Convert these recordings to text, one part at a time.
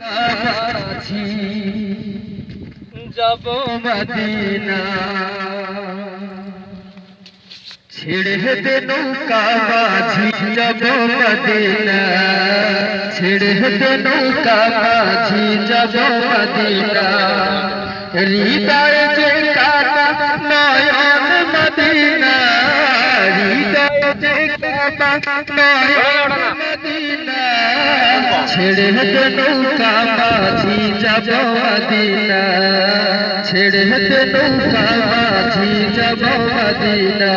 কাছি যাব মদিনা ছেড়ে দে নৌকা মাঝি যাব মদিনা ছেড়ে দে নৌকা মাঝি যাব মদিনা হৃদয় যে কাটা নয়ন মদিনা হৃদয় যে কাটা নয়ন মদিনা ছেড়ে দে নৌকা মাঝি যাব মদিনা ছেড়ে দে নৌকা মাঝি যাব মদিনা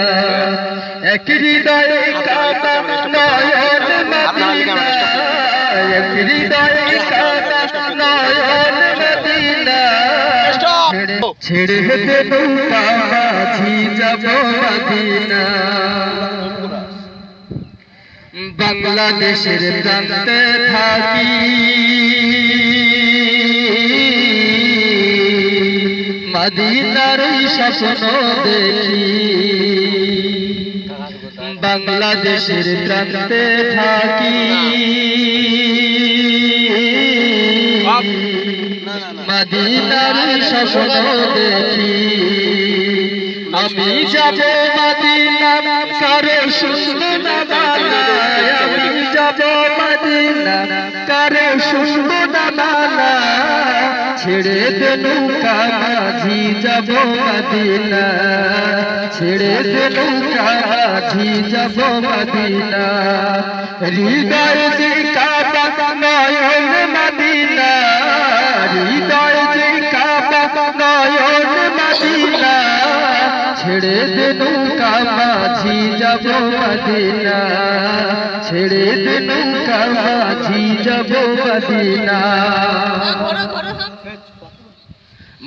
এক হৃদয়ে কাটা নয়ন মদিনা এক হৃদয়ে কাটা নয়ন মদিনা ছেড়ে দে নৌকা মাঝি যাব মদিনা বাংলাদেশের প্রান্তে থাকি মদিনার স্বপ্ন দেখি বাংলাদেশের প্রান্তে থাকি মদিনার স্বপ্ন দেখি আমি যাব মদিনা কারে শুনবো না বালা আমি যাব মদিনা কারে শুনবো না বালা ছেড়ে দে নৌকা মাঝি যাব মদিনা ছেড়ে দে নৌকা মাঝি যাব মদিনা হৃদয় যে কাটা নয়ন মদিনা হৃদয় যে কাটা নয়ন মদিনা ছেড়ে দে নৌকা মাঝি যাব মদিনা ছেড়ে দে নৌকা মাঝি যাব মদিনা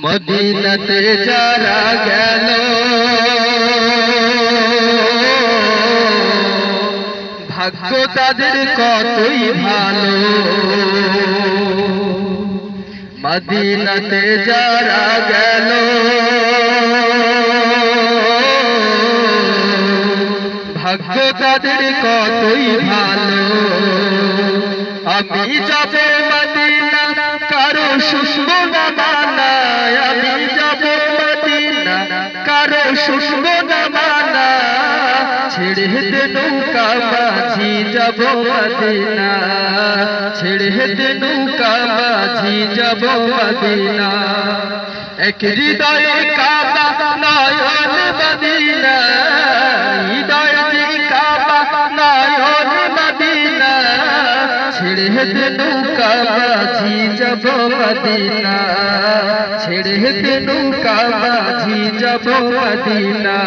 মদিনাতে যারা গেল ভাগ্য তাদের কতই ভালো মদিনাতে যারা গেল ভাগ্য তাদের কতই ভালো আমি যাব মদিনা কারো শুনবো না বালা আমি যাব মদিনা কারো শুনবো না বালা ছেড়ে দে নৌকা মাঝি যাব মদিনা ছেড়ে দে নৌকা মাঝি যাব মদিনা এক হৃদয়ে কাটা নয়ন মদিনা হৃদয় যে কাটা নয়ন মদিনা ছেড়ে দে নৌকা মাঝি যাব মদিনা ছেড়ে দে নৌকা মাঝি যাব মদিনা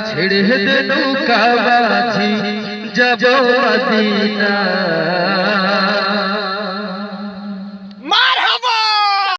ছেড়ে দে নৌকা মাঝি যাব মদিনা।